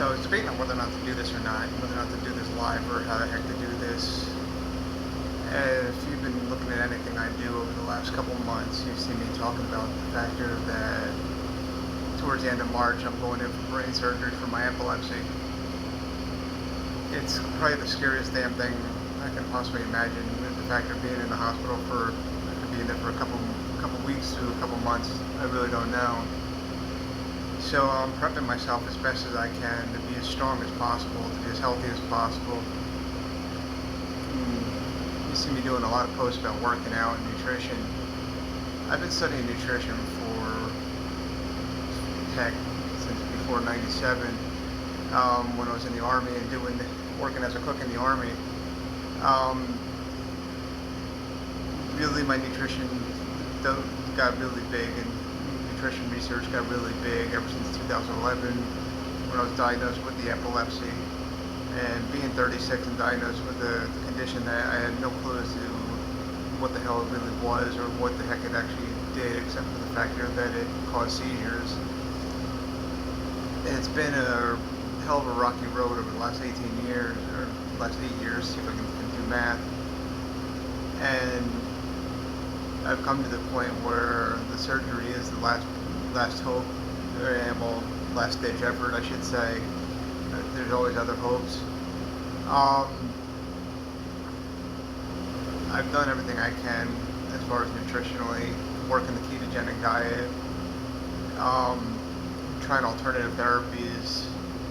So I was debating on whether or not to do this or not, whether or not to do this live or how the heck to do this. If you've been looking at anything I do over the last couple months, you've seen me talking about the factor that towards the end of March I'm going in for brain surgery for my epilepsy. It's probably the scariest damn thing I can possibly imagine. The fact of being in the hospital for being there for a couple weeks to a couple months, I really don't know. So I'm prepping myself as best as I can to be as strong as possible, to be as healthy as possible. You see me doing a lot of posts about working out and nutrition. I've been studying nutrition for, heck, since before '97, when I was in the Army and working as a cook in the Army. Really, my nutrition got really big, and nutrition research got really big ever since 2011 when I was diagnosed with the epilepsy. And being 36 and diagnosed with the condition that I had no clue as to what the hell it really was or what the heck it actually did, except for the factor that it caused seizures. And it's been a hell of a rocky road over the last 18 years, or last 8 years, see if I can do math. And I've come to the point where the surgery is the last hope, well, last ditch effort, I should say. There's always other hopes. I've done everything I can as far as nutritionally, working the ketogenic diet, trying alternative therapies,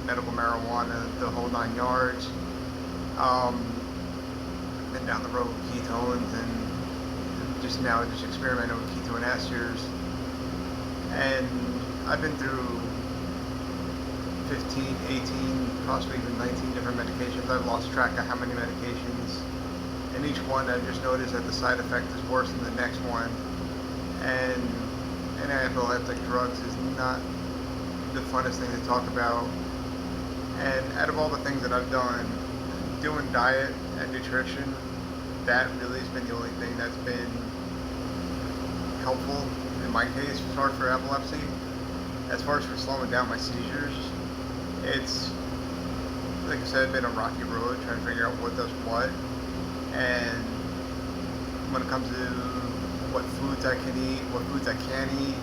medical marijuana, the whole 9 yards. Then down the road with ketones, and just now just experimenting with ketone esters. And I've been through 15, 18, possibly even 19 different medications. I've lost track of how many medications. And each one I've just noticed that the side effect is worse than the next one. And anti-epileptic drugs is not the funnest thing to talk about. And out of all the things that I've done, doing diet and nutrition, that really has been the only thing that's been helpful in my case as far as for epilepsy. As far as for slowing down my seizures, it's, like I said, been a rocky road trying to figure out what does what. And when it comes to what foods I can eat, what foods I can't eat,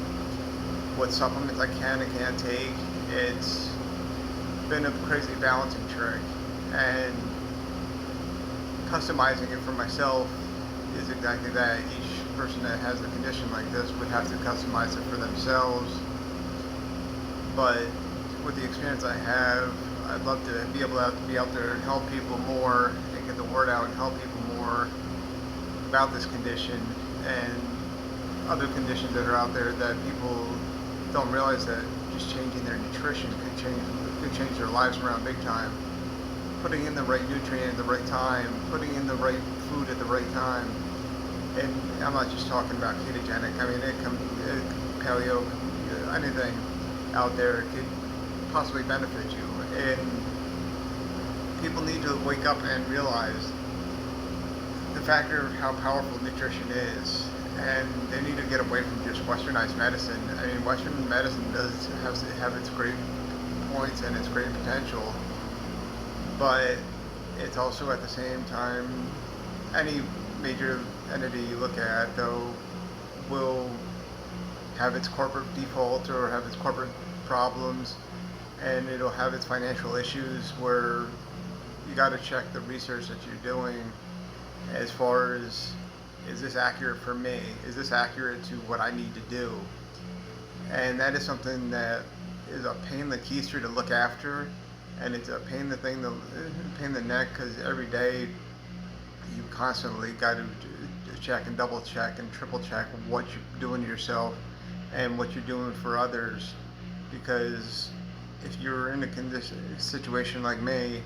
what supplements I can and can't take, it's been a crazy balancing trick. And customizing it for myself is exactly that. Each person that has a condition like this would have to customize it for themselves. But with the experience I have, I'd love to be able to be out there and help people more and get the word out and help people more about this condition and other conditions that are out there that people don't realize that just changing their nutrition could change their lives around big time. Putting in the right nutrient at the right time, putting in the right food at the right time. And I'm not just talking about ketogenic. I mean, paleo, anything out there could possibly benefit you. And people need to wake up and realize the factor of how powerful nutrition is. And they need to get away from just westernized medicine. I mean, Western medicine does have its great points and its great potential. But it's also at the same time, any major entity you look at, though, will have its corporate default or have its corporate problems, and it'll have its financial issues where you got to check the research that you're doing as far as, is this accurate for me? Is this accurate to what I need to do? And that is something that is a pain in the keister to look after. And it's a pain in the neck, because every day you constantly got to check and double check and triple check what you're doing to yourself and what you're doing for others. Because if you're in a situation like me,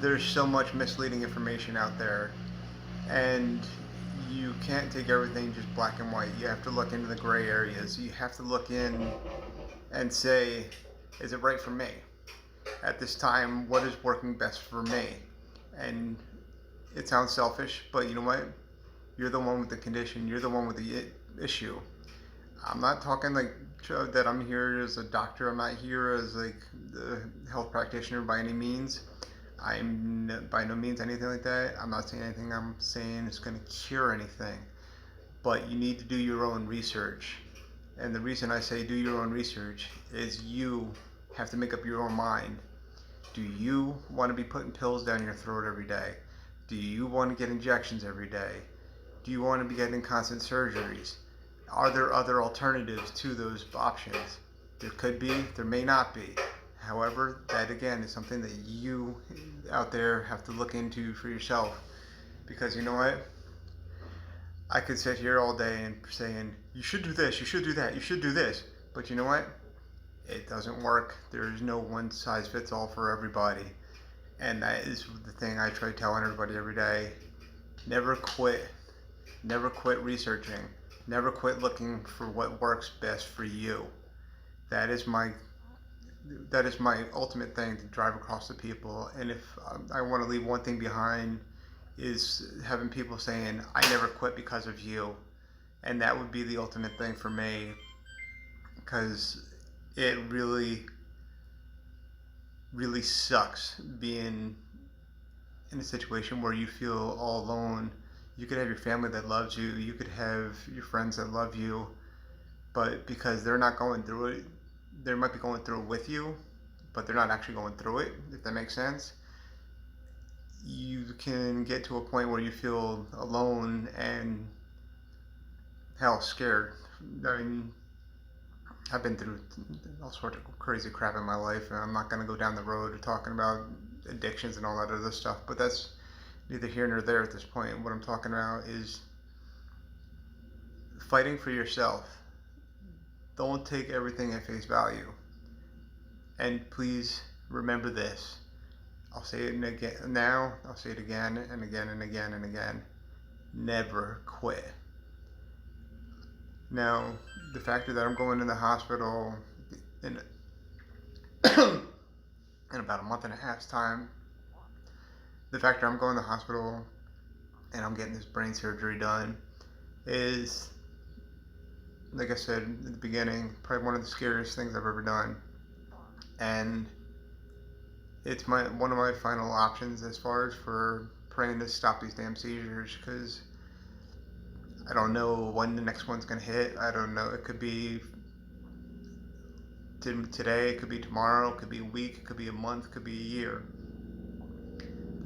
there's so much misleading information out there, and you can't take everything just black and white. You have to look into the gray areas. You have to look in and say, is it right for me? At this time, what is working best for me? And it sounds selfish, but you know what? You're the one with the condition. You're the one with the issue. I'm not talking like that I'm here as a doctor. I'm not here as like the health practitioner by any means. I'm by no means anything like that. I'm not saying anything I'm saying is going to cure anything. But you need to do your own research. And the reason I say do your own research is you have to make up your own mind. Do you want to be putting pills down your throat every day? Do you want to get injections every day? Do you want to be getting constant surgeries? Are there other alternatives to those options? There could be, there may not be. However, that again is something that you out there have to look into for yourself. Because you know what? I could sit here all day and saying, you should do this, you should do that, you should do this. But you know what? It doesn't work. There's no one size fits all for everybody. And that is the thing I try telling everybody every day. Never quit. Never quit researching. Never quit looking for what works best for you. That is my ultimate thing to drive across to people. And if I want to leave one thing behind is having people saying, I never quit because of you. And that would be the ultimate thing for me, because it really sucks being in a situation where you feel all alone. You could have your family that loves you, you could have your friends that love you, but because they're not going through it, they might be going through it with you, but they're not actually going through it, if that makes sense. You can get to a point where you feel alone and hell, scared. I mean, I've been through all sorts of crazy crap in my life, and I'm not going to go down the road talking about addictions and all that other stuff, but that's neither here nor there at this point. What I'm talking about is fighting for yourself. Don't take everything at face value. And please remember this. I'll say it again now, I'll say it again and again and again and again. Never quit. Now, the factor that I'm going in the hospital in in about a month and a half's time, the factor I'm going to the hospital and I'm getting this brain surgery done is, like I said at the beginning, probably one of the scariest things I've ever done. And it's one of my final options as far as for praying to stop these damn seizures, because I don't know when the next one's going to hit. I don't know. It could be today, it could be tomorrow, it could be a week, it could be a month, it could be a year.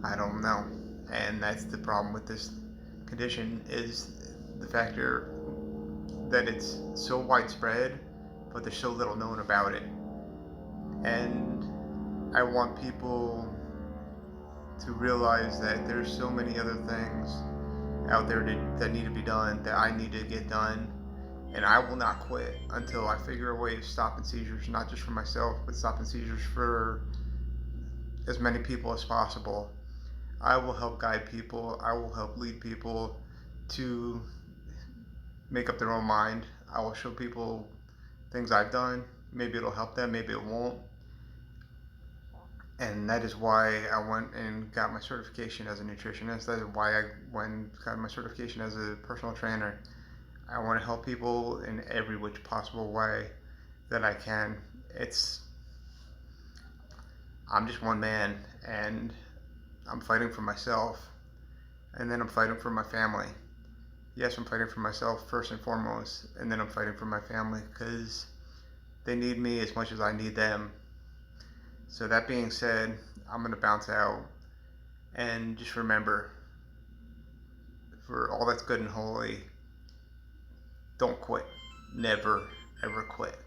I don't know. And that's the problem with this condition, is the factor that it's so widespread, but there's so little known about it. And I want people to realize that there's so many other things out there that need to be done, that I need to get done. And I will not quit until I figure a way of stopping seizures, not just for myself, but stopping seizures for as many people as possible. I will help guide people. I will help lead people to make up their own mind. I will show people things I've done. Maybe it'll help them, maybe it won't. And that is why I went and got my certification as a nutritionist. That is why I went and got my certification as a personal trainer. I want to help people in every which possible way that I can. I'm just one man, and I'm fighting for myself, and then I'm fighting for my family. Yes, I'm fighting for myself first and foremost, and then I'm fighting for my family, because they need me as much as I need them. So that being said, I'm going to bounce out, and just remember, for all that's good and holy, don't quit. Never, ever quit.